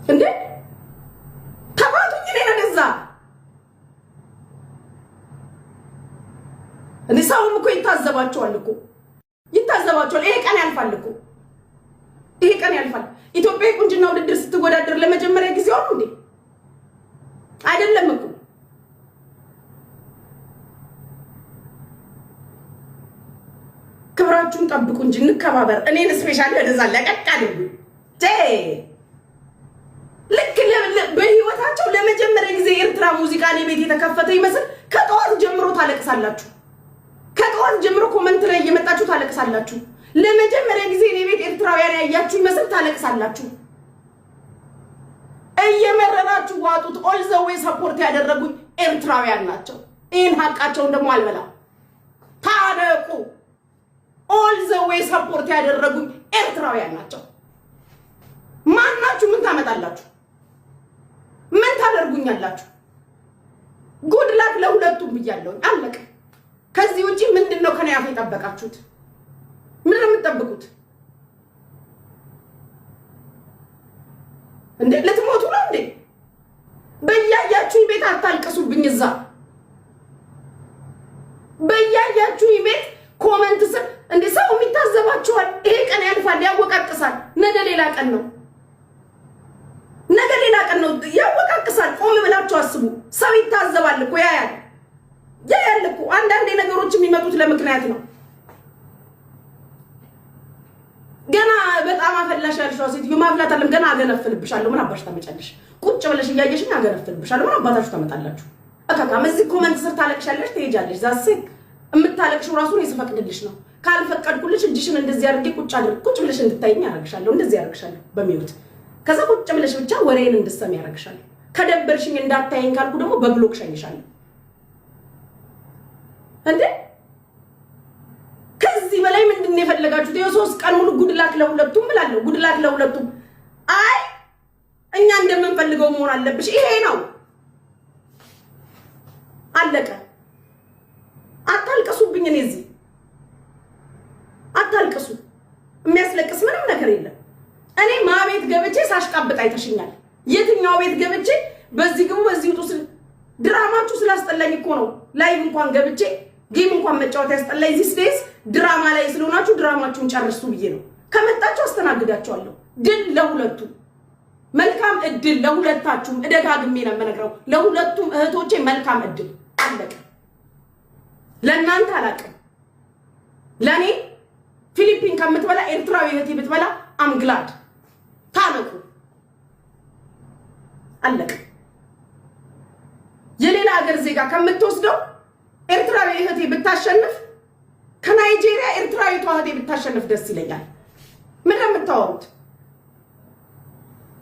እንዴ ተባቱኝ እኔ ነዛ እንዴ ሰውም እኮ ይታዘባቸዋል እኮ ይታዘባቸዋል። ይሄ ቀን ያልፋል እኮ ይሄ ቀን ያልፋል። ኢትዮጵያ ቁንጅና ውድድር ስትወዳደር ለመጀመሪያ ጊዜ ነው እንዴ? አይደለም እኮ ክብራችሁን ጠብቁ እንጂ እንከባበር። እኔን ስፔሻሊ ወደዛ ለቀቅ አድርጉ። ልክ በህይወታቸው ለመጀመሪያ ጊዜ ኤርትራ ሙዚቃ ቤት የተከፈተ ይመስል ከጠዋት ጀምሮ ታለቅሳላችሁ። ከጠዋት ጀምሮ ኮሜንት ላይ እየመጣችሁ ታለቅሳላችሁ። ለመጀመሪያ ጊዜ እኔ ቤት ኤርትራውያን ያያችሁ ይመስል ታለቅሳላችሁ። እየመረራችሁ ዋጡት። ኦል ዘ ዌይ ሰፖርት ያደረጉኝ ኤርትራውያን ናቸው። ይሄን ሀቃቸውን ደግሞ አልበላ ታረቁ። ኦል ዘ ዌይ ሰፖርት ያደረጉኝ ኤርትራውያን ናቸው። ማናችሁ ምን ታመጣላችሁ? ምን ታደርጉኛላችሁ? ጉድ ላክ ለሁለቱም ብያለሁ። አለቀ። ከዚህ ውጪ ምንድነው ከኔ አፍ የጠበቃችሁት? ምን ነው የምትጠብቁት? እንዴ ልትሞቱ ነው እንዴ? በያያችሁ ቤት አታልቅሱብኝ። እዛ በያያችሁ ቤት ኮሜንት ስር እንዴ ሰው የሚታዘባችኋል። ይሄ ቀን ያልፋል፣ ያወቃቅሳል። ነገ ሌላ ቀን ነው። ነገ ሌላ ቀን ነው፣ ያወቃቅሳል። ቆም ብላችሁ አስቡ። ሰው ይታዘባል እኮ ያያል እኮ። አንዳንዴ ነገሮች የሚመጡት ለምክንያት ነው። ገና በጣም አፈላሽ ያልሽው ሴትዮ ማፍላት አለም ገና አገነፍልብሻለሁ። ምን አባሽ ታመጫለሽ? ቁጭ ብለሽ እያየሽኝ አገነፍልብሻለሁ። ምን አባታችሁ ታመጣላችሁ? አካካም እዚህ ኮሜንት ስር ታለቅሻለሽ፣ ትሄጃለሽ። ዛሴ የምታለቅሽው ራሱን የስፈቅድልሽ ነው። ካልፈቀድኩልሽ እጅሽን እንደዚህ አድርጌ ቁጭ ብለሽ እንድታይኝ ያደርግሻለሁ። እንደዚህ ያደርግሻለሁ በሚውት። ከዛ ቁጭ ብለሽ ብቻ ወሬን እንድትሰሚ ያደርግሻለሁ። ከደበርሽኝ እንዳታይኝ ካልኩ ደግሞ በብሎክ ሸኝሻለሁ። እንዴ ከዚህ በላይ ምንድነው የፈለጋችሁት? የሶስት ቀን ሙሉ ጉድላክ ለሁለቱም ብላለሁ። ጉድላክ ለሁለቱም። አይ እኛ እንደምንፈልገው መሆን አለብሽ። ይሄ ነው አለቀ። አታልቅሱብኝ። እኔ እዚህ አታልቅሱ። የሚያስለቅስ ምንም ነገር የለም። እኔ ማቤት ገብቼ ሳሽቃብጥ አይተሽኛል። የትኛው ቤት ገብቼ በዚህ ግቡ በዚህ ውጡ ድራማችሁ ስላስጠላኝ እኮ ነው። ላይቭ እንኳን ገብቼ ጌም እንኳን መጫወት ያስጠላኝ። ዚስ ዴይስ ድራማ ላይ ስለሆናችሁ ድራማችሁን ጨርሱ ብዬ ነው። ከመጣችሁ አስተናግዳችኋለሁ። ድል ለሁለቱ፣ መልካም እድል ለሁለታችሁም። እደጋግሜ ነው የምነግረው፣ ለሁለቱም እህቶቼ መልካም እድል። አለቀ። ለእናንተ አላቅም። ለኔ ፊሊፒን ከምትበላ ኤርትራዊ እህቴ ብትበላ አምግላድ ታነቁ። አለቀ። የሌላ ሀገር ዜጋ ከምትወስደው ኤርትራዊ እህቴ ብታሸንፍ ከናይጄሪያ ኤርትራዊቷ እህቴ ብታሸንፍ ደስ ይለኛል። ምን የምታወሩት?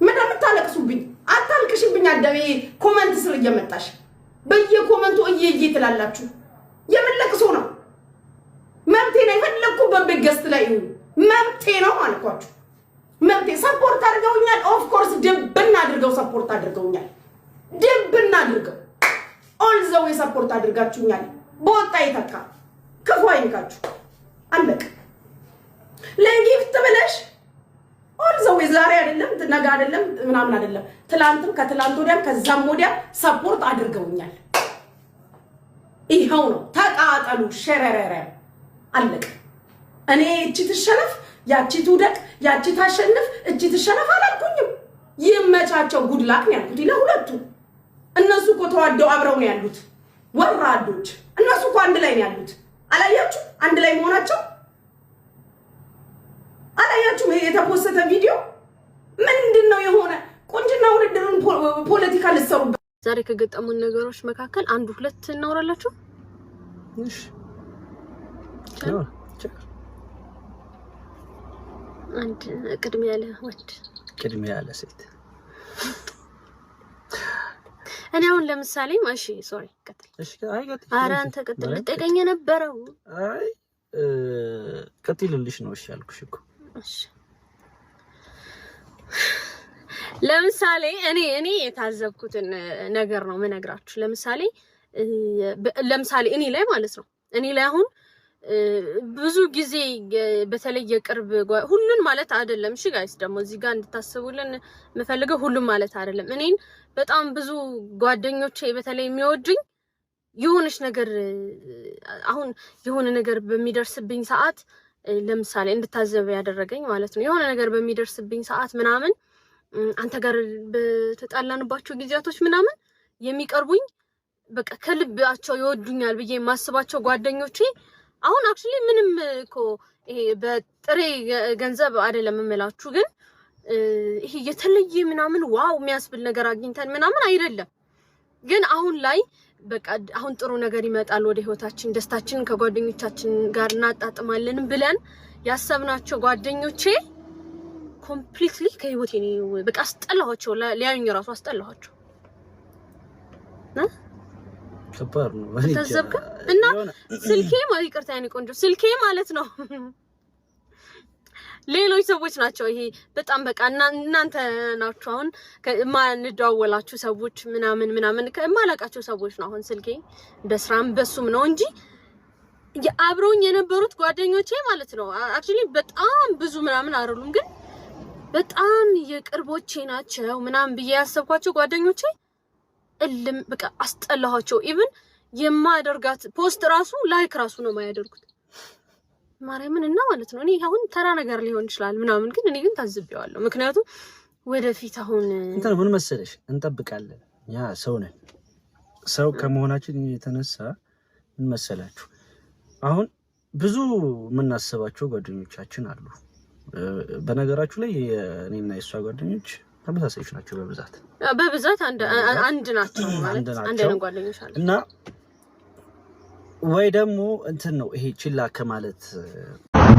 ምን የምታለቅሱብኝ? አታልቅሽብኝ። አደቤ ኮሜንት ስር እየመጣሽ በየኮሜንቱ እየዬ ትላላችሁ። የምለቅሶ ነው መብቴ ነው። የፈለኩበት በገስት ላይ ይሁን መብቴ ነው አልኳችሁ። መብቴ። ሰፖርት አድርገውኛል። ኦፍ ኮርስ ድብና አድርገው ሰፖርት አድርገውኛል። ድብና አድርገው ኦል ዘ ዌይ ሰፖርት አድርጋችሁኛል። በወጣ ይተካ ክፉ አይንካችሁ። አለቀ። ለጊፍት ብለሽ ኦል ዘ ዌይ ዛሬ አይደለም ነገ አይደለም ምናምን አይደለም ትላንትም ከትላንት ወዲያም ከዛም ወዲያ ሰፖርት አድርገውኛል። ይሄው ነው። ተቃጠሉ። ሸረረረ። አለቀ። እኔ እቺ ትሸነፍ ያቺ ትውደቅ ያቺ ታሸንፍ እቺ ትሸነፍ አላልኩኝም። ይመቻቸው። ጉድላክ ነው ያልኩት ለሁለቱ። እነሱ እኮ ተዋደው አብረው ነው ያሉት። ወራዶች እነሱ እኮ አንድ ላይ ነው ያሉት። አላያችሁ? አንድ ላይ መሆናቸው አላያችሁ? የተፖሰተ ቪዲዮ ምንድነው የሆነ ቁንጅና ውድድሩን ፖለቲካ ልትሰሩ። ዛሬ ከገጠሙን ነገሮች መካከል አንዱ ሁለት እናወራላችሁ። እሺ አንድ ቅድሚያ ያለ ወንድ ቅድሚያ ያለ ሴት። እኔ አሁን ለምሳሌ ማሺ ሶሪ ቀጥል። እሺ አይ ቀጥል። ኧረ አንተ ቀጥል። ልጠቀኝ ነበረው። አይ ቀጥልልሽ ነው። እሺ አልኩሽ እኮ። እሺ ለምሳሌ እኔ የታዘብኩትን ነገር ነው የምነግራችሁ። ለምሳሌ እኔ ላይ ማለት ነው። እኔ ላይ አሁን ብዙ ጊዜ በተለይ የቅርብ ሁሉን ማለት አይደለም እሺ ጋይስ ደግሞ እዚህ ጋር እንድታስቡልን መፈልገው ሁሉን ማለት አይደለም እኔን በጣም ብዙ ጓደኞቼ በተለይ የሚወዱኝ የሆነች ነገር አሁን የሆነ ነገር በሚደርስብኝ ሰዓት ለምሳሌ እንድታዘብ ያደረገኝ ማለት ነው የሆነ ነገር በሚደርስብኝ ሰዓት ምናምን አንተ ጋር በተጣላንባቸው ጊዜያቶች ምናምን የሚቀርቡኝ በቃ ከልባቸው ይወዱኛል ብዬ ማስባቸው ጓደኞቼ አሁን አክቹሊ ምንም እኮ ይሄ በጥሬ ገንዘብ አይደለም እምላችሁ ግን ይሄ የተለየ ምናምን ዋው የሚያስብል ነገር አግኝተን ምናምን አይደለም ግን አሁን ላይ በቃ አሁን ጥሩ ነገር ይመጣል ወደ ህይወታችን ደስታችንን ከጓደኞቻችን ጋር እናጣጥማለን ብለን ያሰብናቸው ጓደኞቼ ኮምፕሊትሊ ከህይወቴ ነው በቃ አስጠላኋቸው ሊያዩኝ ራሱ አስጠላኋቸው ከባድ ነው ተዘብከ እና ስልኬ ማለት ይቅርታ ያኔ ቆንጆ ስልኬ ማለት ነው ሌሎች ሰዎች ናቸው ይሄ በጣም በቃ እናንተ ናችሁ አሁን ማን ደዋወላችሁ ሰዎች ምናምን ከማላቃቸው ሰዎች ነው አሁን ስልኬ በስራም በሱም ነው እንጂ አብረውኝ የነበሩት ጓደኞቼ ማለት ነው አክቹሊ በጣም ብዙ ምናምን አይደሉም ግን በጣም የቅርቦቼ ናቸው ምናምን ብዬ ያሰብኳቸው ጓደኞቼ እልም በቃ አስጠላኋቸው ኢቭን የማደርጋት ፖስት ራሱ ላይክ ራሱ ነው ማያደርጉት ማርያምን እና ማለት ነው እኔ አሁን ተራ ነገር ሊሆን ይችላል ምናምን ግን እኔ ግን ታዝቤዋለሁ ምክንያቱም ወደፊት አሁን እንትን ምን መሰለሽ እንጠብቃለን ያ ሰው ነን ሰው ከመሆናችን የተነሳ ምን መሰላችሁ አሁን ብዙ የምናስባቸው ጓደኞቻችን አሉ በነገራችሁ ላይ እኔና የሷ ጓደኞች ተመሳሳዮች ናቸው በብዛት አንድ ናቸው ማለት አንድ ነው ጓደኞች አሉ እና ወይ ደግሞ እንትን ነው ይሄ ችላ ከማለት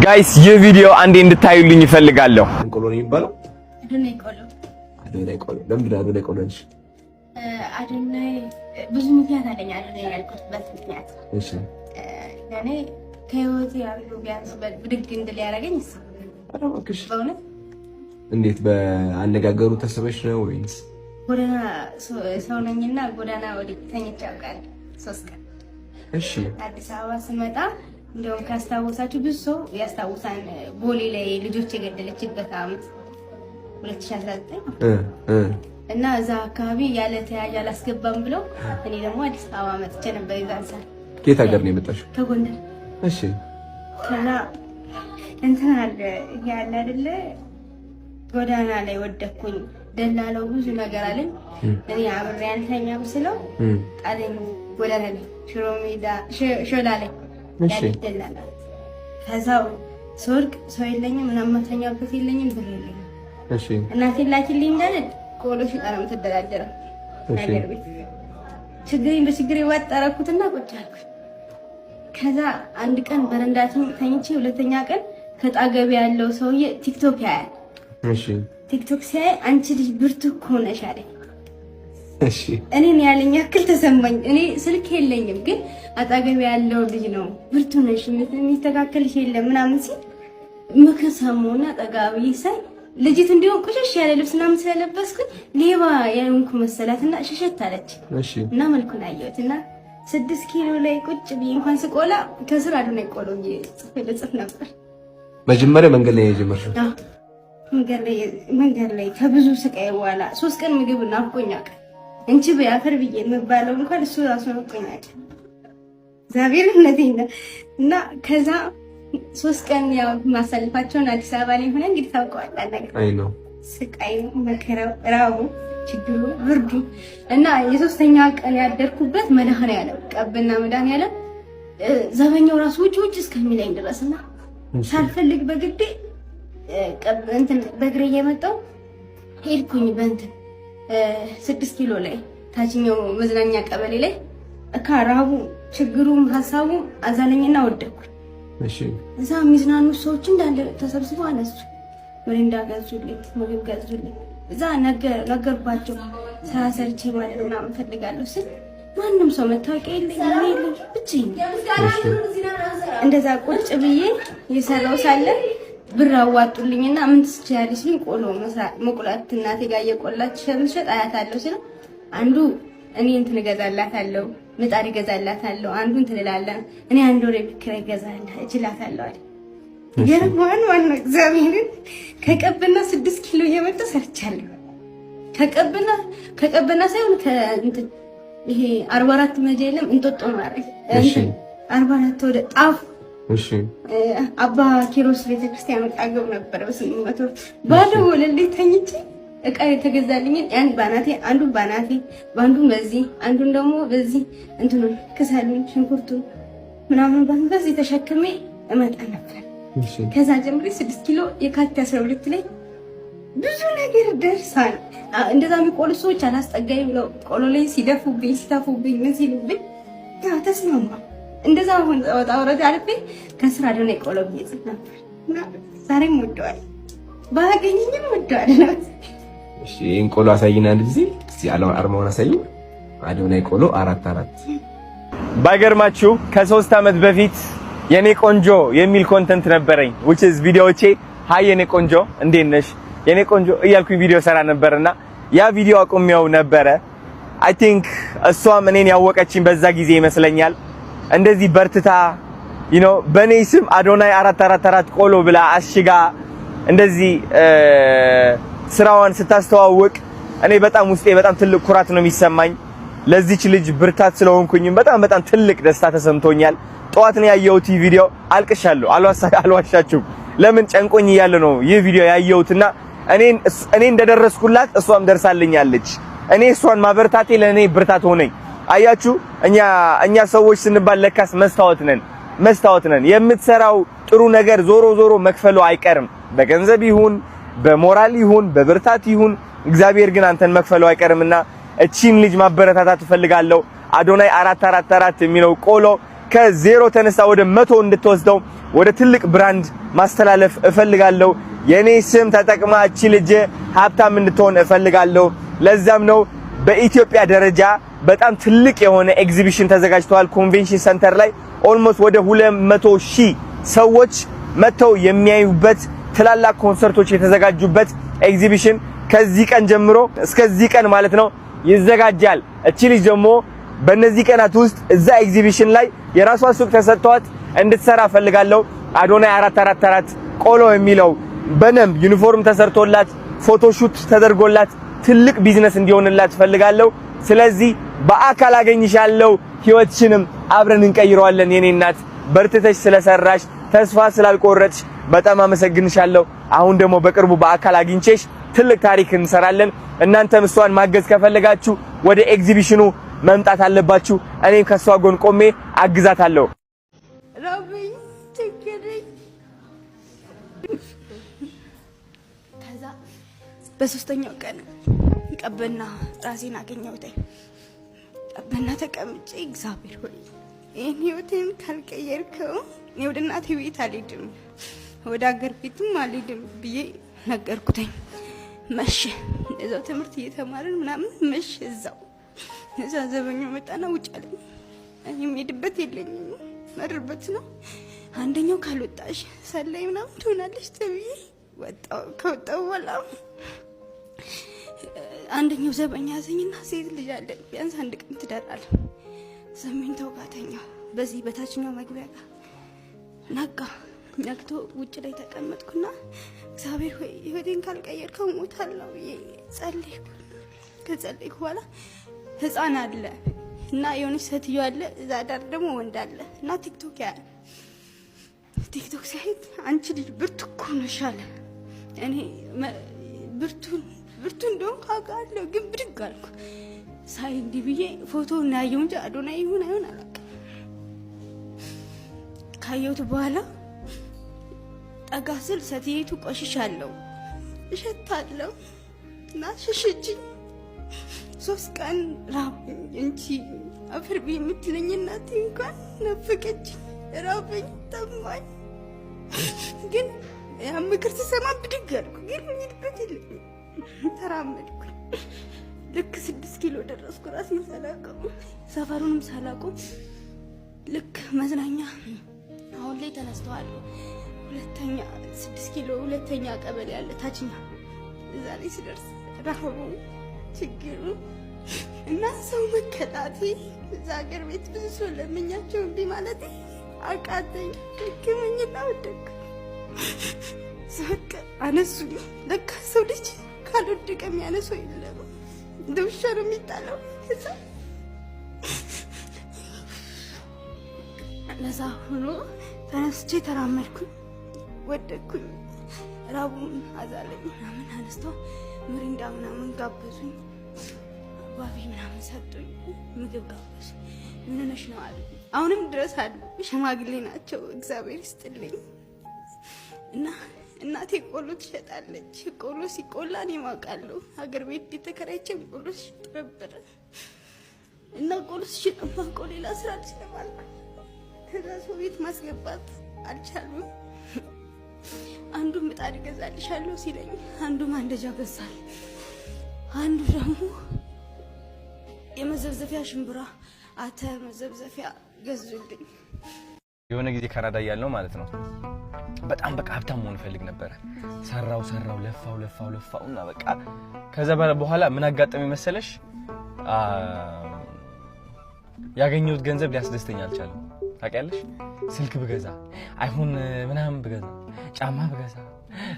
ጋይስ የቪዲዮ አንዴ እንድታዩልኝ ይፈልጋለሁ እንቆሎ ነው የሚባለው አዶናይ ቆሎ ለምንድን ነው አዶናይ ቆሎ እንጂ አዶናይ ብዙ ምክንያት አለኝ አዶናይ ያልኩበት ምክንያት እሺ ለኔ ከህይወቴ ያሉ ቢያንስ ብድግ እንድል ያደረገኝ እሱ አረባክሽ በእውነት እንዴት በአነጋገሩ ተሰበሽ ነው ወይስ ጎዳና ሰው ነኝና ጎዳና ወደ ተኝቼ አውቃለሁ 3 ቀን እሺ አዲስ አበባ ስመጣ እንደውም ካስታወሳችሁ ብዙ ሰው ያስታውሳን ቦሌ ላይ ልጆች የገደለችበት አመት 2019 እና እዛ አካባቢ ያለ ተያዥ አላስገባም ብለው እኔ ደግሞ አዲስ አበባ መጥቼ ነበር ይዛንሳ ከየት ሀገር ነው የመጣሽው ከጎንደር እሺ ከዛ እንትን አለ ያለ አይደለ ጎዳና ላይ ወደኩኝ ደላለው ብዙ ነገር አለኝ እኔ አብሬ አንተኛም ስለው ጣለኝ ጎዳና ላይ ሽሮሜዳ ሾላ ላይ ያደላላ ከዛው ሶርቅ ሰው የለኝም ምንም መተኛበት የለኝም ብር የለኝም እሺ እናቴ ላኪልኝ እንዳለ ቆሎ ሽጣራም ተደራደረ ነገር ቤት ችግሬን በችግሬ ወጣረኩትና ቁጭ አልኩኝ ከዛ አንድ ቀን በረንዳቱን ተኝቼ ሁለተኛ ቀን ከጣገብ ያለው ሰውዬ ቲክቶክ ያያል እሺ ቲክቶክ ሲያይ አንቺ ልጅ ብርቱ እኮ ነሽ አለኝ እሺ እኔን ያለኝ አክል ተሰማኝ እኔ ስልክ የለኝም ግን አጣገብ ያለው ልጅ ነው ብርቱ ነሽ የሚስተካከልሽ የለም ምናምን ሲል መከሰሙና ጠጋቢ ሳይ ልጅት እንዲሆን ቁሽሽ ያለ ልብስና ምን ስለለበስኩኝ ሌባ ያንኩ መሰላትና ሸሸት አለች እሺ እና መልኩን አየሁትና 6 ኪሎ ላይ ቁጭ ብዬ እንኳን ስቆላ ከስራ አዶናይ ቆሎ ጽፍ ነበር መጀመሪያ መንገድ ላይ የጀመርሽው መንገድ ላይ ከብዙ ስቃይ በኋላ 3 ቀን ምግብ ናፍቆኛል እንቺ በአፈር ብዬ የምባለው እንኳን እሱ ራሱ ናፍቆኛል እግዚአብሔር እነዚህና እና ከዛ 3 ቀን ያው ማሳልፋቸውን አዲስ አበባ ላይ ሆነ እንግዲህ ታውቀዋለህ ነገር አይ ነው ስቃይ መከራው ራቡ ችግሩ ብርዱ እና የሶስተኛ ቀን ያደርኩበት መድኃኔዓለም ቀብና መድኃኔዓለም ዘበኛው ራሱ ውጭ እስከሚለኝ ድረስና ሳልፈልግ በግዴ እንትን በእግሬ እየመጣሁ ሄድኩኝ በእንትን 6 ኪሎ ላይ ታችኛው መዝናኛ ቀበሌ ላይ ካራቡ ችግሩም ሐሳቡም አዛለኝና ወደኩኝ እሺ እዛ ሚዝናኑ ሰዎች እንዳለ ተሰብስበው አነሱ ወሬንዳ ገዙልኝ ምግብ ገዙልኝ እዛ ነገርባቸው ስራ ሰርቼ ማለት ምናምን ፈልጋለሁ ስል ማንንም ሰው መታወቂያ የለኝም ብቻዬን እንደዛ ቁጭ ብዬ የሰራው ሳለ ብር አዋጡልኝና ምን ትስቻለሽ ልኝ ቆሎ መስራት መቁላት እናቴ ጋር እየቆላች ሸምሸጥ አያታለሁ ስለ አንዱ እኔ እንትን እገዛላታለሁ፣ ምጣድ እገዛላታለሁ፣ አንዱን ትልላለህ እኔ አንድ ወር ብክር እገዛላታለሁ አይደል? የረማን ዋና እግዚአብሔርን ከቀበና 6 ኪሎ እየመጣ ሰርቻለሁ። ከቀበና ሳይሆን ከእንትን ይሄ 44 መጀለም እንጦጦ ማረኝ። እሺ 44 ወደ ጣፍ እሺ አባ ኪሮስ ቤተክርስቲያን ወጣገው ነበር። በ800 ባዶ ወለል ተኝቼ እቃ የተገዛልኝ ያን ባናቴ አንዱን ባናቴ ባንዱን በዚህ አንዱን ደግሞ በዚህ እንትኑ ከሳሉን ሽንኩርቱ ምናምን በዚህ ተሸክሜ እመጣ ነበር። ከዛ ጀምሬ 6 ኪሎ የካቲት 12 ላይ ብዙ ነገር ደርሳል። እንደዛ የሚቆሉ ሰዎች አላስጠጋኝ ብለው ቆሎ ላይ ሲደፉብኝ ሲታፉብኝ ምን ሲሉብኝ ተስማማ። እንደዛ አሁን ወጣ ወረድ አልፌ ከስራ ደህና ቆሎ ይጽፍ ነበር እና ዛሬም ወደዋል ባገኘኝም ወደዋል ነው። እሺ ይሄን ቆሎ አሳይና እንደዚህ እስቲ አርማውን አሳይ። አዶናይ ቆሎ 44 ባይገርማችሁ ከ3 አመት በፊት የኔ ቆንጆ የሚል ኮንተንት ነበረኝ which is ቪዲዮዎቼ ሃይ የኔ ቆንጆ እንዴት ነሽ የኔ ቆንጆ እያልኩኝ ቪዲዮ ሰራ ነበርና ያ ቪዲዮ አቁሜው ነበረ። አይ ቲንክ እሷም እኔን ያወቀችኝ በዛ ጊዜ ይመስለኛል። እንደዚህ በርትታ በኔ ስም አዶናይ 444 ቆሎ ብላ አሽጋ እንደዚህ ስራዋን ስታስተዋውቅ እኔ በጣም ውስጤ በጣም ትልቅ ኩራት ነው የሚሰማኝ። ለዚች ልጅ ብርታት ስለሆንኩኝም በጣም ትልቅ ደስታ ተሰምቶኛል። ጠዋት ነው ያየሁት ቪዲዮ አልቅሻለሁ። አልዋሻችሁም። ለምን ጨንቆኝ እያለ ነው ይህ ቪዲዮ ያየሁትና እኔ እንደደረስኩላት እሷም ደርሳልኛለች። እኔ እሷን ማበርታቴ ለኔ ብርታት ሆነኝ። አያችሁ እኛ ሰዎች ስንባል ለካስ መስታወት ነን። የምትሰራው ጥሩ ነገር ዞሮ መክፈሉ አይቀርም። በገንዘብ ይሁን በሞራል ይሁን በብርታት ይሁን እግዚአብሔር ግን አንተን መክፈሉ አይቀርምና እቺን ልጅ ማበረታታት እፈልጋለሁ። አዶናይ 444 የሚለው ቆሎ ከዜሮ ተነሳ ወደ 100 እንድትወስደው ወደ ትልቅ ብራንድ ማስተላለፍ እፈልጋለሁ። የኔ ስም ተጠቅማ እቺ ልጅ ሀብታም እንድትሆን እፈልጋለሁ። ለዛም ነው በኢትዮጵያ ደረጃ በጣም ትልቅ የሆነ ኤግዚቢሽን ተዘጋጅቷል። ኮንቬንሽን ሴንተር ላይ ኦልሞስት ወደ 200,000 ሰዎች መተው የሚያዩበት ትላልቅ ኮንሰርቶች የተዘጋጁበት ኤግዚቢሽን ከዚህ ቀን ጀምሮ እስከዚህ ቀን ማለት ነው ይዘጋጃል። እቺ ልጅ ደግሞ በእነዚህ ቀናት ውስጥ እዛ ኤግዚቢሽን ላይ የራሷ ሱቅ ተሰጥቷት እንድትሰራ ፈልጋለሁ። አዶናይ 444 ቆሎ የሚለው በደንብ ዩኒፎርም ተሰርቶላት ፎቶሹት ተደርጎላት ትልቅ ቢዝነስ እንዲሆንላት ፈልጋለሁ። ስለዚህ በአካል አገኝሻለሁ፣ ህይወትሽንም አብረን እንቀይረዋለን። የኔ እናት በርትተሽ ስለሰራሽ ተስፋ ስላልቆረጥሽ በጣም አመሰግንሻለሁ። አሁን ደግሞ በቅርቡ በአካል አግኝቼሽ ትልቅ ታሪክ እንሰራለን። እናንተም እሷን ማገዝ ከፈለጋችሁ ወደ ኤግዚቢሽኑ መምጣት አለባችሁ። እኔም ከሷ ጎን ቆሜ አግዛታለሁ። ራበኝ ቸገረኝ። ከዛ በሶስተኛው ቀን ቀበና ራሴን አገኘሁት። ቀበና ተቀምጬ እግዚአብሔር ሆይ ይሄን ህይወቴን ካልቀየርከው እኔ ወደ እናቴ ቤት አልሄድም፣ ወደ አገር ቤትም አልሄድም ብዬ ነገርኩተኝ። መሸ። እዛው ትምህርት እየተማርን ምናምን መሸ። እዛ ዘበኛው መጣና ውጭ አለኝ። እኔ የምሄድበት የለኝም መርበት ነው። አንደኛው ካልወጣሽ ሰላይ ምናምን ትሆናለሽ ተብዬ ወጣው። ከወጣው በኋላ አንደኛው ዘበኛ ያዘኝና ሴት ልጅ አለ ቢያንስ አንድ ቀን ትዳራል ዘመን ተውጋተኛው በዚህ በታችኛው መግቢያ ጋር ነግቶ ውጭ ላይ ተቀመጥኩና እግዚአብሔር ሆይ ህይወቴን ካልቀየርከው ሞታለሁ ብዬ ጸለይኩ። ከጸለይኩ በኋላ ህፃን አለ እና የሆነች ሴትዮ አለ፣ እዛ ዳር ደግሞ ወንድ አለ እና ቲክቶክ ሳይት አንቺ ልጅ ብርቱ እኮ ነሽ አለ። እኔ ብርቱ እንደውም ካውቃለሁ ግን ብድግ አልኩ። ሳይ እንዲህ ብዬ ፎቶውን ያየው እንጂ አዶናይ ይሁን አይሁን አላውቅም። ካየሁት በኋላ ጠጋ ስል ሴትየቱ ቆሽሻለሁ እሸታለሁ እና ሽሽችኝ። 3 ቀን ራበኝ እንጂ አፈር ቢ የምትለኝ እናቴ እንኳን ናፈቀችኝ። ራበኝ ጠማኝ። ግን ያ ምክር ስሰማ ብድግ አልኩ። ግን ምንድበት የለኝም ተራመድኩ። ልክ 6 ኪሎ ደረስኩ። ራሴን ሳላውቀው ሰፈሩንም ሳላውቀው ልክ መዝናኛ አሁን ላይ ተነስተዋል። ሁለተኛ 6 ኪሎ ሁለተኛ ቀበሌ ያለ ታችኛ እዛ ላይ ስደርስ ረሃቡ ችግሩ እና ሰው መከታቴ እዛ ሀገር ቤት ብዙ ሰው ለምኛቸው እምቢ ማለት አቃተኝ። ሕክምና ወደኩ። በቃ አነሱኝ። ለካ ሰው ልጅ ካልወደቀ የሚያነሰው የለም፣ እንደ ውሻ ነው የሚጣለው። ለዛ ሆኖ ተነስቼ ተራመድኩኝ፣ ወደኩኝ። ራቡን አዛለኝ ምናምን አነስተው ምሪንዳ ምናምን ጋበዙኝ፣ ባቢ ምናምን ሰጡኝ፣ ምግብ ጋበዙ። ምን ነሽ ነው አሉ። አሁንም ድረስ አሉ። ሽማግሌ ናቸው፣ እግዚአብሔር ይስጥልኝ። እና እናቴ ቆሎ ትሸጣለች። ቆሎ ሲቆላ እኔ ማውቃለሁ። ሀገር ቤት ተከራይቼ ቆሎ ሲሸጥ ነበረ እና ቆሎ ሲሸጥ ማውቀው ሌላ ስራ አልችልም። ከዛ ሰው ቤት ማስገባት አልቻሉም። አንዱ ምጣድ ገዛልሻለሁ ሲለኝ አንዱ ማንደጃ ገዛል፣ አንዱ ደግሞ የመዘብዘፊያ ሽምብራ አተ መዘብዘፊያ ገዙልኝ። የሆነ ጊዜ ካናዳ ያለው ማለት ነው በጣም በቃ ሀብታም መሆን ፈልግ ነበር። ሰራው ለፋውና በቃ ከዛ በኋላ ምን አጋጠመኝ መሰለሽ? ያገኘሁት ገንዘብ ሊያስደስተኝ አልቻለም። ታውቂያለሽ? ስልክ ብገዛ፣ አይፎን ምናምን ብገዛ፣ ጫማ ብገዛ፣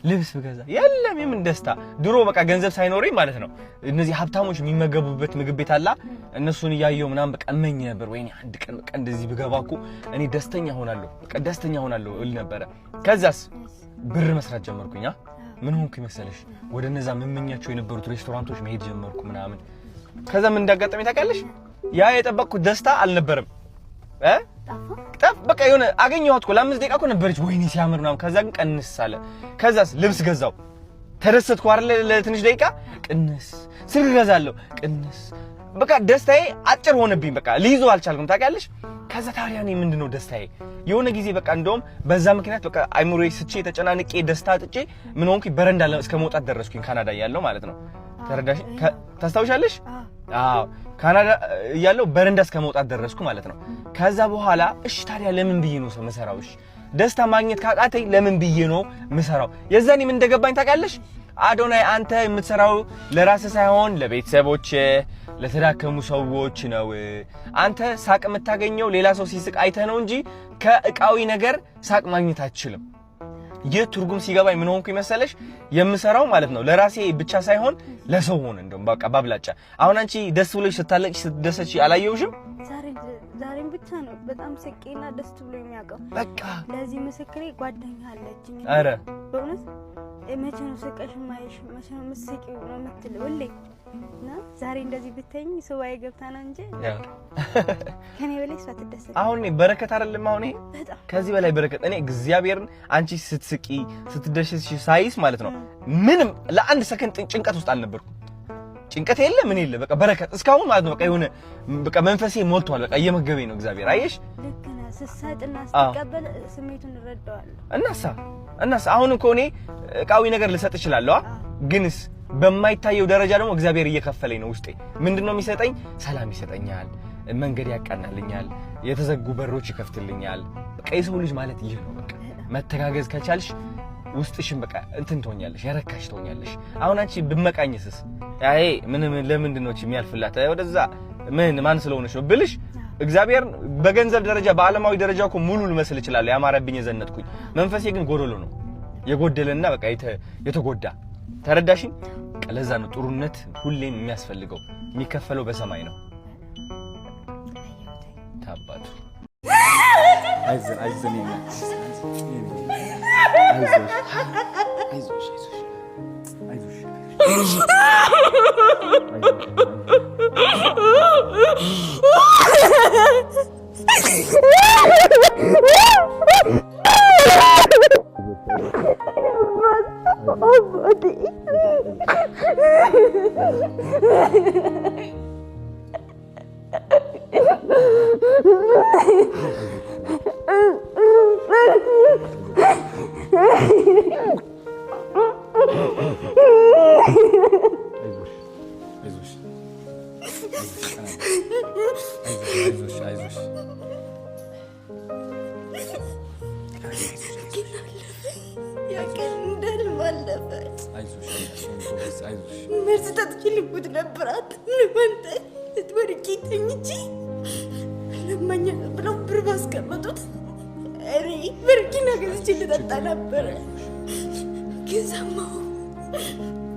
ልብስ ብገዛ የለም የምን ደስታ። ድሮ በቃ ገንዘብ ሳይኖረኝ ማለት ነው እነዚህ ሀብታሞች የሚመገቡበት ምግብ ቤት አላ እነሱን እያየሁ ምናምን በቃ እመኝ ነበር። ወይኔ አንድ ቀን በቃ እንደዚህ ብገባኩ እኔ ደስተኛ ሆናለሁ፣ በቃ ደስተኛ ሆናለሁ እል ነበር። ከዛስ ብር መስራት ጀመርኩኝ። ምን ሆንኩ መሰለሽ? ወደ እነዛ መመኛቸው የነበሩት ሬስቶራንቶች መሄድ ጀመርኩ ምናምን። ከዛ ምን እንዳጋጠመኝ ታውቂያለሽ? ያ የጠበቅኩት ደስታ አልነበረም። በቃ የሆነ አገኘኋት እኮ ለ5 ደቂቃ እኮ ነበረች፣ ወይኔ ሲያምር ምናምን። ከዛ ግን ቀንስ አለ። ከዛስ ልብስ ገዛው፣ ተደሰትኩ አይደል ለትንሽ ደቂቃ። ቅንስ ስልክ ገዛለሁ፣ ቅንስ በቃ ደስታዬ አጭር ሆነብኝ። በቃ ልይዘው አልቻልኩም ታውቂያለሽ? ከዛ ታዲያ እኔ ምንድነው ደስታዬ? የሆነ ጊዜ በቃ እንደውም በዛ ምክንያት በቃ አይሙሬ ስቼ ተጨናንቄ ደስታ ጥጬ ምን ሆንኩኝ? በረንዳ እስከ መውጣት ደረስኩኝ። ካናዳ ያለው ማለት ነው። ተረዳሽ? ታስታውሻለሽ? አዎ ካናዳ ያለው በረንዳ እስከ መውጣት ደረስኩ ማለት ነው። ከዛ በኋላ እሺ ታዲያ ለምን ብዬ ነው መሰራው? እሺ ደስታ ማግኘት ካቃተኝ ለምን ብዬ ነው መሰራው? የዛኔ ምን እንደገባኝ ታውቃለሽ? አዶናይ አንተ የምትሰራው ለራስህ ሳይሆን ለቤተሰቦች ለተዳከሙ ሰዎች ነው። አንተ ሳቅ የምታገኘው ሌላ ሰው ሲስቅ አይተህ ነው እንጂ ከእቃዊ ነገር ሳቅ ማግኘት አትችልም። ይህ ትርጉም ሲገባኝ ምን ሆንኩ መሰለሽ? የምሰራው ማለት ነው ለራሴ ብቻ ሳይሆን ለሰው ሆነ። እንደውም በቃ ባብላጫ አሁን አንቺ ደስ ብሎሽ ስታለቅሽ ስትደሰች አላየውሽም? ዛሬም ብቻ ነው በጣም ስቄና ደስ ብሎ የሚያውቀው። በቃ ለዚህ ምስክሬ ጓደኛ አለችኝ። አረ በእውነት መቼ ነው ስቀሽ ማይሽ? መቼ ነው ምስቂው ነው የምትለው ሁሌ። እና ዛሬ እንደዚህ ብትኝ ሰዋይ ገብታ ነው እንጂ ከኔ በላይ እሷ ትደሰት። አሁን በረከት አይደለም? አሁን ከዚህ በላይ በረከት። እኔ እግዚአብሔርን አንቺ ስትስቂ ስትደሰች ሳይስ ማለት ነው ምንም ለአንድ ሰከንድ ጭንቀት ውስጥ አልነበርኩም። ጭንቀት የለ ምን የለ በቃ በረከት እስካሁን ማለት ነው። በቃ የሆነ በቃ መንፈሴ ሞልቷል። በቃ እየመገበኝ ነው እግዚአብሔር። አየሽ ልክ ነህ። ስትሰጥና ስትቀበል ስሜቱን እረዳዋለሁ። እናስ አሁን እኮ እኔ እቃዊ ነገር ልሰጥ እችላለሁ፣ ግንስ በማይታየው ደረጃ ደግሞ እግዚአብሔር እየከፈለኝ ነው። ውስጤ ምንድነው የሚሰጠኝ? ሰላም ይሰጠኛል፣ መንገድ ያቃናልኛል፣ የተዘጉ በሮች ይከፍትልኛል። በቃ የሰው ልጅ ማለት ይህ ነው። በቃ መተጋገዝ ከቻልሽ ውስጥሽን በቃ እንትን ትሆኛለሽ፣ ያረካሽ ትሆኛለሽ። አሁን አንቺ ብመቃኝስስ አይ ምን ለምንድን ነው የሚያልፍላት ወደዛ ማን ስለሆነሽ ነው ብልሽ እግዚአብሔር በገንዘብ ደረጃ በዓለማዊ ደረጃ እኮ ሙሉ ልመስል ይችላል፣ ያማረብኝ የዘነጥኩኝ። መንፈሴ ግን ጎዶሎ ነው፣ የጎደለና በቃ የተጎዳ። ተረዳሽኝ? ለዛ ነው ጥሩነት ሁሌም የሚያስፈልገው፣ የሚከፈለው በሰማይ ነው። ታባቱ አይዘን መልስ ተጥቂልኩት ነበራት። ወድቄ ተኝቼ ለማኛ ብለው ብር ባስቀመጡት እኔ በርኪና ገዝቼ ልጠጣ ነበረ። ግን ሰማሁ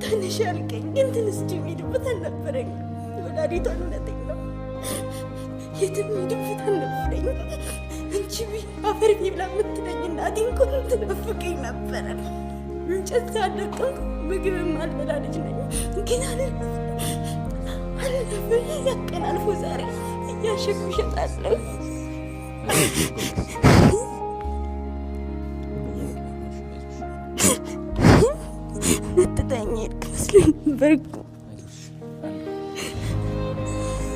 ትንሽ አልከኝ። ግን ትንስቼ የምሄድበት አልነበረኝ። ወላዲቷን እውነቴን ነው የትም የሄድበት አልነበረኝ። አንቺ አፈር ብላ የምትለኝ እናቴ እንኳን ትናፍቀኝ ነበረ። እንጨት ሳለቅም ምግብም አልበላ ልጅ ነኝ። ግን አለፈ ያቀን አልፎ ዛሬ እያሸጉ እሸጣለሁ። ልትተኝ ሄድክ መስሎኝ ነበር እኮ።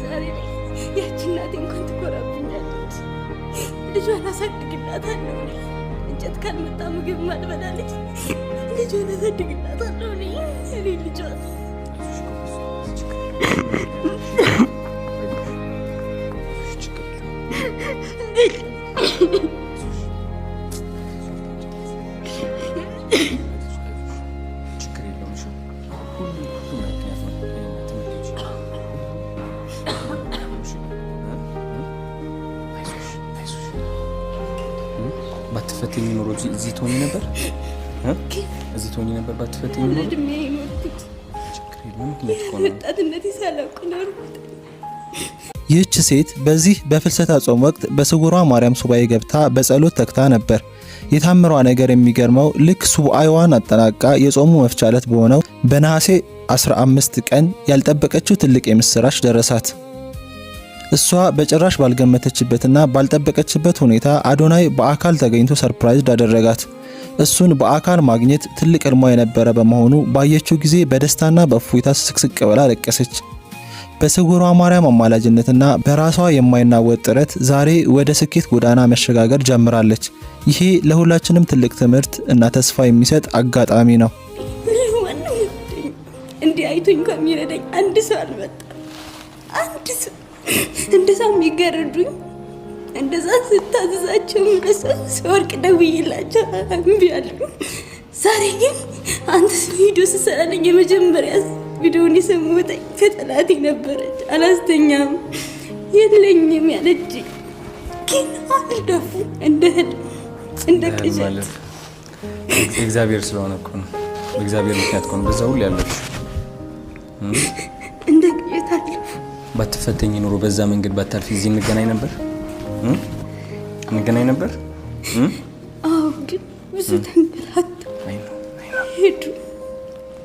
ዛሬ ላይ ያቺ እናቴ እንኳን ትኮራብኛለች። ልጇን አሳድግላታለሁ እኔ። እንጨት ካልመጣ ምግብ ማልበላ ልጅ ልጇን አሳድግላታለሁ እኔ ልጇን። ባትፈተኝ ኖሮ እዚህ ትሆኚ ነበር። እዚህ ትሆኚ ነበር ባትፈተኝ ኖሮ። እድሜ ይሞትኩት ወጣትነቴ ሳላውቅ ኖርኩት። ይህች ሴት በዚህ በፍልሰታ ጾም ወቅት በስውሯ ማርያም ሱባኤ ገብታ በጸሎት ተክታ ነበር። የታምሯ ነገር የሚገርመው ልክ ሱባኤዋን አጠናቃ የጾሙ መፍቻ ዕለት በሆነው በነሐሴ 15 ቀን ያልጠበቀችው ትልቅ የምስራች ደረሳት። እሷ በጭራሽ ባልገመተችበትና ባልጠበቀችበት ሁኔታ አዶናይ በአካል ተገኝቶ ሰርፕራይዝ አደረጋት። እሱን በአካል ማግኘት ትልቅ ሕልሟ የነበረ በመሆኑ ባየችው ጊዜ በደስታና በእፎይታ ስቅስቅ ብላ ለቀሰች። በስውሯ ማርያም አማላጅነትና በራሷ የማይናወጥ ጥረት ዛሬ ወደ ስኬት ጎዳና መሸጋገር ጀምራለች። ይሄ ለሁላችንም ትልቅ ትምህርት እና ተስፋ የሚሰጥ አጋጣሚ ነው። እንዲህ አይቶኝ ከሚረዳኝ አንድ ሰው አልመጣም። አንድ ሰው እንደዛ የሚገርዱኝ እንደዛ ስታዘዛቸው ስወርቅ ደውዬላቸው እምቢ አሉ። ዛሬ ግን አንተ ቪዲዮ ስሰራለኝ የመጀመሪያ ቪዲዮውን የሰማሁት ከጠላቴ ነበረች። አላስተኛም የለኝም ያለች ግን አልደፉ እንደ ቅዠት እግዚአብሔር ስለሆነ እኮ ነው። በእግዚአብሔር ምክንያት እኮ ነው በዛ ሁሉ ያለች እንደ ቅዠት አለፉ። ባትፈተኝ ኖሮ በዛ መንገድ ባታልፊ እዚህ እንገናኝ ነበር አዎ ግን ብዙ ተንገላታ ሄዱ።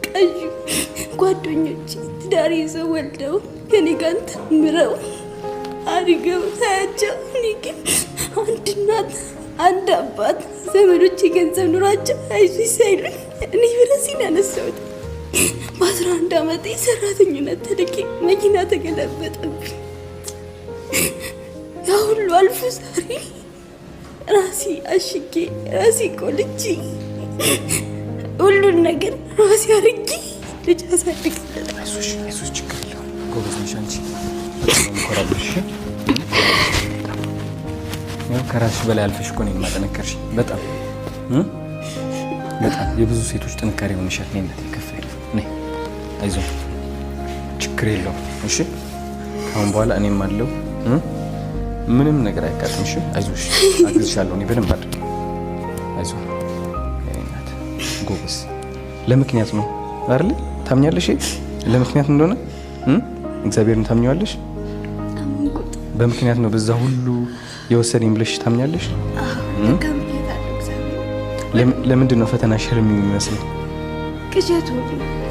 ቀዩ ጓደኞቼ ትዳር ይዘው ወልደው ከኔ ጋር ተምረው አድገው ታያቸው። እኔ ግን አንድ እናት አንድ አባት ዘመዶቼ ገንዘብ ኑሯቸው አይዞሽ ሳይሉኝ እኔ በራሴን ያነሳሁት። በ11 ዓመቴ ሰራተኝነት ተልኬ መኪና ተገለበጠብኝ። ያ ሁሉ አልፎ ዛሬ ራሴ አሽጌ ራሴ ቆልቼ ሁሉን ነገር ራሴ አድርጌ ልጅ አሳድጋለሁ። አይዞሽ ችግር የለውም ጎበዝ ነሽ አንቺ። ኮራብሽ ያው ከራስሽ በላይ አልፈሽ እኮ ነው የማጠነከርሽ። በጣም የብዙ ሴቶች ጥንካሬ ሆነሻል። ነይነት ይከፈል ነይ አይዞህ ችግር የለውም እሺ። አሁን በኋላ እኔም አለው ምንም ነገር አይካትምሽ። አይዞሽ አግዝሻለሁ እኔ በደንብ አድርጌ። አይዞህ ነይነት ጎበዝ። ለምክንያት ነው አይደል? ታምኛለሽ? ለምክንያት እንደሆነ እግዚአብሔርን ታምኛለሽ? በምክንያት ነው በዛ ሁሉ የወሰደኝ ብለሽ ታምኛለሽ? ለምንድን ነው ፈተናሽ ህልም የሚመስለው? ቅዠቱ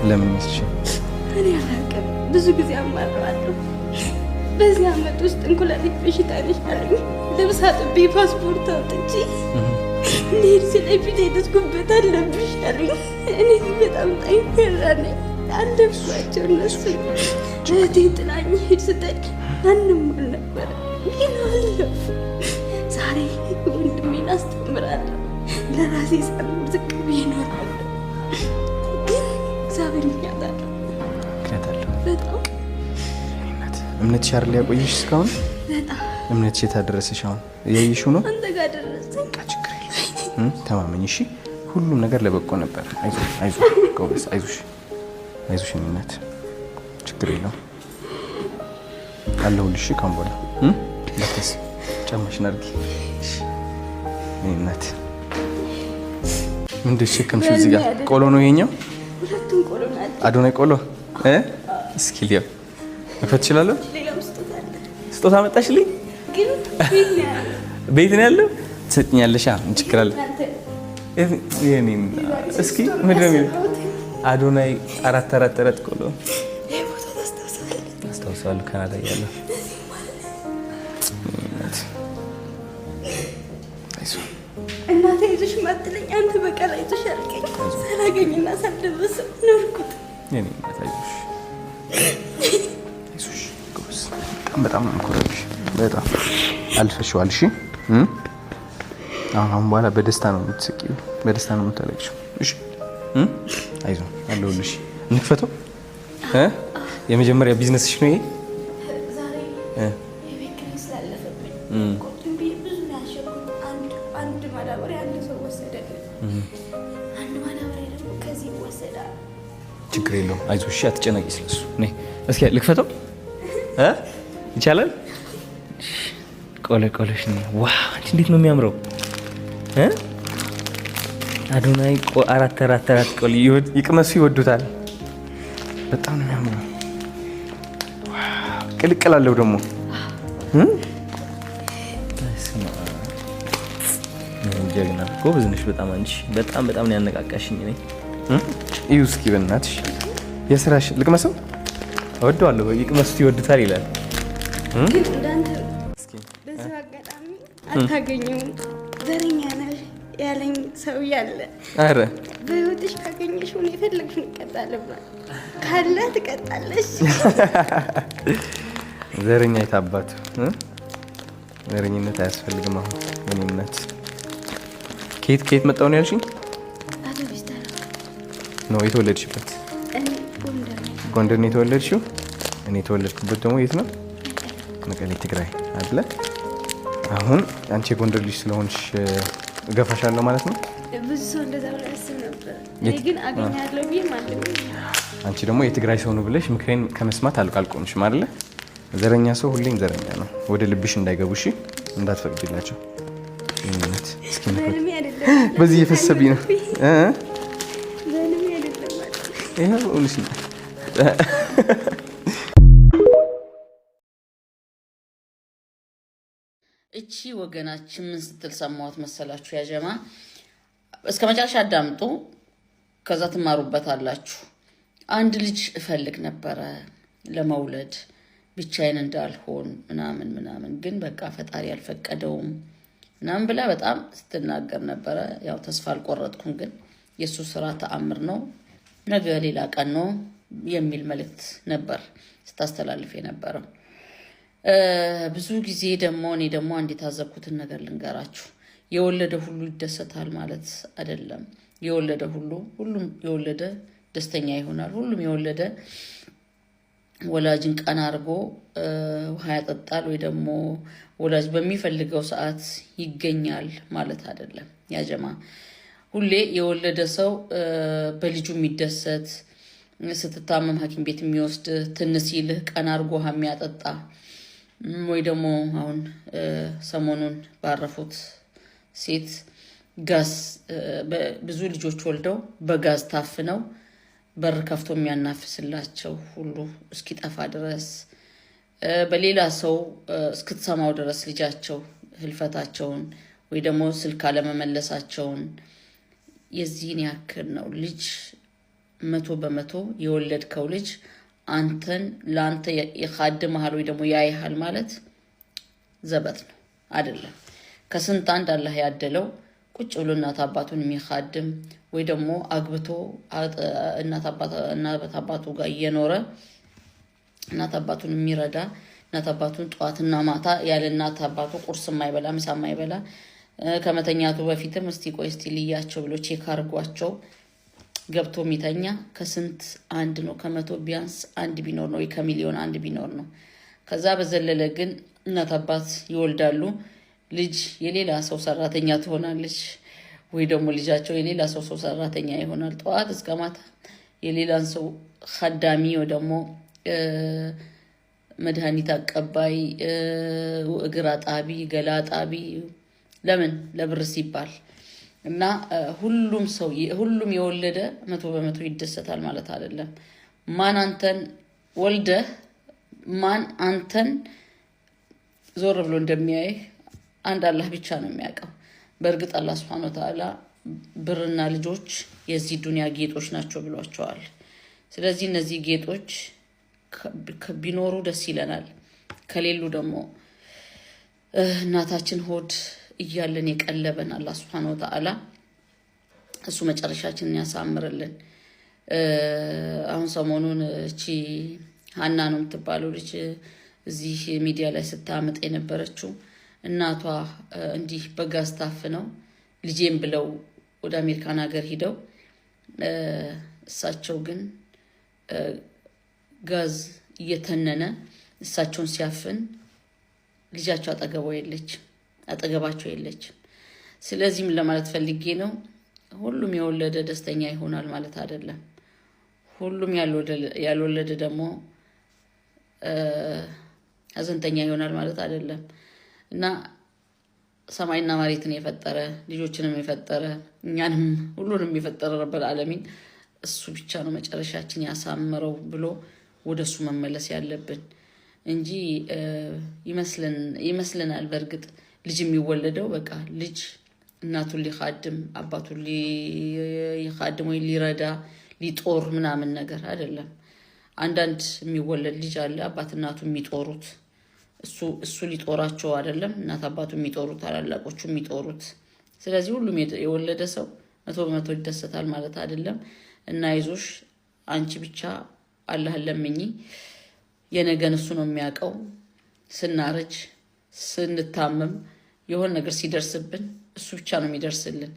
ለምን መስልሽ? እኔ አላውቅም። ብዙ ጊዜ አማራለሁ። በዚህ ዓመት ውስጥ እንኩላሊት በሽታ ነሽ አለኝ። ልብስ አጥቤ ፓስፖርት አውጥቼ ልሄድ ስለፊት የተስኩበት አለብሽ አለኝ። እኔ በጣም ጠንካራ ነኝ። አለብሷቸው እነሱ እህቴ ጥላኝ ሄድ ስትል ማንም አልነበረ ግን አለፉ። ዛሬ ወንድሜን አስተምራለሁ። ለራሴ ሳልኖር ዝቅ ብዬ እኖራለሁ። ግን እግዚአብሔር ምክንያት አለው። በጣም እምነትሽ አይደል ያቆየሽ እስካሁን? በጣም እምነትሽ የታደረሰሽ አሁን እያየሽው ነው። አንተ ጋር ደረሰኝ። ችግር የለም ተማመኝ እሺ። ሁሉም ነገር ለበጎ ነበር። አይዞሽ ጎበዝ፣ አይዞሽ እናት ችግር የለውም። አለሁልሽ ካም በኋላ ለተስ ጫማሽን አድርጊ እናት ምንድን ሸከምሽ እዚህ ጋር ቆሎ ነው የኛው ሁለቱም ቆሎ ናት አዶናይ ቆሎ እስኪ ሊያ መክፈት እችላለሁ ስጦታ መጣሽልኝ ግን ቤት ነው ያለው ትሰጥኛለሽ ምን ችግር አለ የኔን እስኪ ምንድን ነው የሚለው አዶናይ አራት ቆሎ አስታውሳለሁ ካናዳ ያለው እናቴ ይዞሽ ማጥለኝ አንተ በቀላ ይዞሽ አልከኝ ሳላገኝና ሳልደብስ ኖርኩት የኔ እናት አይዞሽ ጎስ በጣም ነው የምኮራብሽ በጣም አልፈሽዋል እሺ አሁን በኋላ በደስታ ነው የምትስቂው በደስታ ነው የምታለቅሽው እሺ አይዞህ አለሁልሽ እንክፈተው የመጀመሪያ ቢዝነስሽ ነው ይሄ ዛሬ የቤት ኪራይ ስላለፈብኝ ቆጥም ብዙ ነው ያሸኩት አንድ ማዳበሪያ አንድ ሰው ወሰደ አንድ ማዳበሪያ ደግሞ ከዚህ ወሰደ ችግር የለውም አይዞሽ አትጨነቂ ስለሱ ነይ እስኪ ልክፈተው ይቻላል ቆለሽ ነው ዋው እንዴት ነው የሚያምረው አዶናይ አራት ቆል ይቅመሱ ይወዱታል በጣም ነው የሚያምረው ቅልቅላለሁ ደግሞ ጀግና ጎበዝ ነሽ በጣም አንቺ በጣም ነው ያነቃቃሽኝ ነኝ እዩ እስኪ በእናትሽ የስራሽ ልቅመሰው እወደዋለሁ ይቅመሱት ይወዱታል ይላል ግን እንዳንተ እስኪ በዚህ አጋጣሚ አታገኘውም ዘረኛ ነሽ ያለኝ ሰው ያለ አረ በህይወትሽ ካገኘሽ ምን የፈለግሽውን እቀጣለሁ ካለ ትቀጣለሽ ዘረኛ የታባቱ ዘረኝነት አያስፈልግም አሁን ምንነት ከየት መጣው ነው ያልሽኝ አቶ ቢስተር ነው የተወለድሽበት ጎንደር ነው የተወለድሽው እኔ የተወለድኩበት ደግሞ የት ነው መቀሌ ትግራይ አይደለ አሁን አንቺ ጎንደር ልጅ ስለሆንሽ ገፋሻለሁ ማለት ነው ብዙ ሰው እንደዛ ብሎ ያስብ ነበር እኔ ግን አገኛለሁ ብዬ ማለት ነው አንቺ ደግሞ የትግራይ ሰው ነው ብለሽ ምክሬን ከመስማት አልቆምሽም አይደለ ዘረኛ ሰው ሁሌም ዘረኛ ነው ወደ ልብሽ እንዳይገቡሽ እንዳትፈቅጂላቸው እነት እስኪ በዚህ የፈሰብኝ ነው ዘንም አይደለም ይሄው እውነሽ ነው እቺ ወገናችን ምን ስትል ሰማሁት መሰላችሁ ያጀማ እስከ መጨረሻ አዳምጡ ከዛ ትማሩበታላችሁ አንድ ልጅ እፈልግ ነበረ ለመውለድ ብቻዬን እንዳልሆን ምናምን ግን በቃ ፈጣሪ ያልፈቀደውም ምናምን ብላ በጣም ስትናገር ነበረ ያው ተስፋ አልቆረጥኩም ግን የሱ ስራ ተአምር ነው ነገ ሌላ ቀን ነው የሚል መልእክት ነበር ስታስተላልፍ የነበረው ብዙ ጊዜ ደግሞ እኔ ደግሞ አንድ የታዘብኩትን ነገር ልንገራችሁ የወለደ ሁሉ ይደሰታል ማለት አይደለም የወለደ ሁሉም የወለደ ደስተኛ ይሆናል ሁሉም የወለደ ወላጅን ቀና አርጎ ውሃ ያጠጣል ወይ ደግሞ ወላጅ በሚፈልገው ሰዓት ይገኛል ማለት አይደለም ያጀማ ሁሌ የወለደ ሰው በልጁ የሚደሰት ስትታመም ሐኪም ቤት የሚወስድ ትንሽ ይልህ ቀና አርጎ ውሃ የሚያጠጣ ወይ ደግሞ አሁን ሰሞኑን ባረፉት ሴት ጋዝ ብዙ ልጆች ወልደው በጋዝ ታፍነው በር ከፍቶ የሚያናፍስላቸው ሁሉ እስኪጠፋ ድረስ በሌላ ሰው እስክትሰማው ድረስ ልጃቸው ህልፈታቸውን ወይ ደግሞ ስልክ አለመመለሳቸውን የዚህን ያክል ነው ልጅ 100% የወለድከው ልጅ አንተን ላንተ ይኻድምሃል ወይ ደግሞ ያይሃል ማለት ዘበት ነው አይደለም ከስንት አንድ አላህ ያደለው ቁጭ ብሎ እናት አባቱን የሚኻድም ወይ ደግሞ አግብቶ እናት አባቱ ጋር እየኖረ እናት አባቱን የሚረዳ እናት አባቱን ጧትና ማታ ያለ እናት አባቱ ቁርስ የማይበላ ምሳ የማይበላ ከመተኛቱ በፊትም እስቲ ቆይ እስቲ ልያቸው ብሎ ቼክ አድርጓቸው ገብቶ የሚተኛ ከስንት አንድ ነው ከመቶ ቢያንስ አንድ ቢኖር ነው ከሚሊዮን አንድ ቢኖር ነው ከዛ በዘለለ ግን እናት አባት ይወልዳሉ ልጅ የሌላ ሰው ሰራተኛ ትሆናለች ወይ ደግሞ ልጃቸው የሌላ ሰው ሰራተኛ ይሆናል ጠዋት እስከ ማታ የሌላን ሰው ኻዳሚ ወይ ደግሞ ኻዳሚ ሆናለች ከዛ በዘለለ ግን እናት አባት ይወልዳሉ ልጅ የሌላ ሰው ሰራተኛ ይሆናል ወይ ደግሞ ልጃቸው የሌላ ሰው ሰራተኛ ይሆናል ጠዋት እስከ ማታ የሌላን ሰው ኻዳሚ ወይ ደግሞ ኻዳሚ ወይ ደግሞ ልጃቸው የሌላ ሰው ሰራተኛ ይሆናል ጠዋት እስከ ማታ የሌላን ሰው መድኃኒት አቀባይ፣ እግር አጣቢ፣ ገላ አጣቢ ለምን ለብር ሲባል እና ሁሉም የወለደ 100% ይደሰታል ማለት አይደለም። ማን አንተን ወልደህ ማን አንተን ዞር ብሎ እንደሚያይህ አንድ አላህ ብቻ ነው የሚያውቀው። በእርግጥ አላህ Subhanahu Wa Ta'ala ብርና ልጆች የዚህ ዱንያ ጌጦች ናቸው ብሏቸዋል። ስለዚህ እነዚህ ጌጦች ቢኖሩ ደስ ይለናል። ከሌሉ ደግሞ እናታችን ሆድ እያለን የቀለበን አላህ Subhanahu Wa Ta'ala እሱ መጨረሻችንን ያሳምርልን። አሁን ሰሞኑን እቺ ሀና ነው የምትባለው ልጅ እዚህ ሚዲያ ላይ ስታመጥ የነበረችው እናቷ እንዲህ በጋዝ ታፍነው ልጄም ብለው ወደ አሜሪካን ሀገር ሄደው እሳቸው ግን ጋዝ እየተነነ እሳቸውን ሲያፍን ልጃቸው አጠገባቸው የለች። ስለዚህም ለማለት ፈልጌ ነው ሁሉም የወለደ ደስተኛ ይሆናል ማለት አይደለም። ሁሉም ያልወለደ ደግሞ ሀዘንተኛ ይሆናል ማለት አይደለም እና ሰማይና መሬትን የፈጠረ ልጆችንም የፈጠረ እኛንም ሁሉንም የፈጠረ ረብል ዓለሚን እሱ ብቻ ነው መጨረሻችን ያሳምረው ብሎ ወደሱ መመለስ ያለብን እንጂ ይመስለናል። በእርግጥ ልጅ የሚወለደው በቃ ልጅ እናቱን ሊኻድም አባቱን ሊኻድም ወይ ሊረዳ ሊጦር ምናምን ነገር አይደለም። አንዳንድ የሚወለድ ልጅ አለ አባት እናቱ የሚጦሩት እሱ ሊጦራቸው አይደለም እናት አባቱ የሚጦሩት ታላላቆቹ የሚጦሩት። ስለዚህ ሁሉም የወለደ ሰው 100% ይደሰታል ማለት አይደለም እና ይዞሽ አንቺ ብቻ አላህን ለምኚ። የነገን እሱ ነው የሚያውቀው። ስናረጅ ስንታመም የሆነ ነገር ሲደርስብን እሱ ብቻ ነው የሚደርስልን።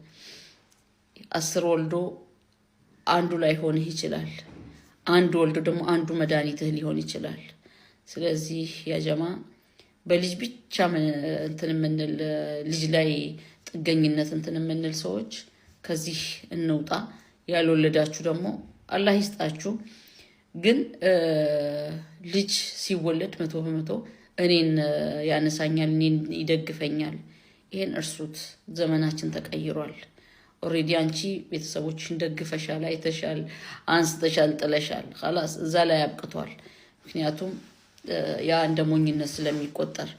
10 ወልዶ አንዱ ላይ ሆነህ ይችላል። አንዱ ወልዶ ደግሞ አንዱ መድኃኒትህ ሊሆን ይችላል። ስለዚህ ያ ጀማ በልጅ ብቻ እንትን የምንል ልጅ ላይ ጥገኝነት እንትን የምንል ሰዎች ከዚህ እንውጣ። ያልወለዳችሁ ደግሞ አላህ ይስጣችሁ። ግን ልጅ ሲወለድ 100% እኔን ያነሳኛል፣ እኔን ይደግፈኛል፣ ይሄን እርሱት። ዘመናችን ተቀይሯል። ኦሬዲ አንቺ ቤተሰቦችሽን ደግፈሻል፣ አይተሻል፣ አንስተሻል፣ ጥለሻል። خلاص እዛ ላይ ያብቅቷል። ምክንያቱም ያ እንደ ሞኝነት ስለሚቆጠር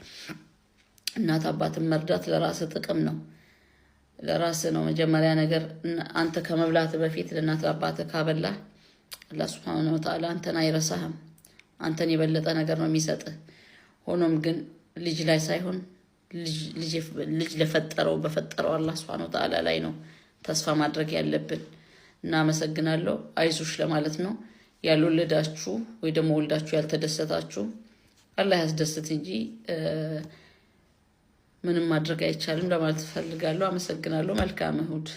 እናት አባትን መርዳት ለራስ ጥቅም ነው፣ ለራስ ነው መጀመሪያ ነገር። አንተ ከመብላት በፊት ለእናት አባት ካበላህ አላህ Subhanahu Wa Ta'ala አንተን አይረሳህም፣ አንተን የበለጠ ነገር ነው የሚሰጥህ። ሆኖም ግን ልጅ ላይ ሳይሆን ልጅ በፈጠረው አላህ Subhanahu Wa Ta'ala ላይ ነው ተስፋ ማድረግ ያለብን። እና አመሰግናለሁ። አይዞሽ ለማለት ነው። ያልወለዳችሁ ወይ ደግሞ ወልዳችሁ ያልተደሰታችሁ አላህ ያስደስት እንጂ ምንም ማድረግ አይቻልም ለማለት ፈልጋለሁ። አመሰግናለሁ። መልካም እሁድ።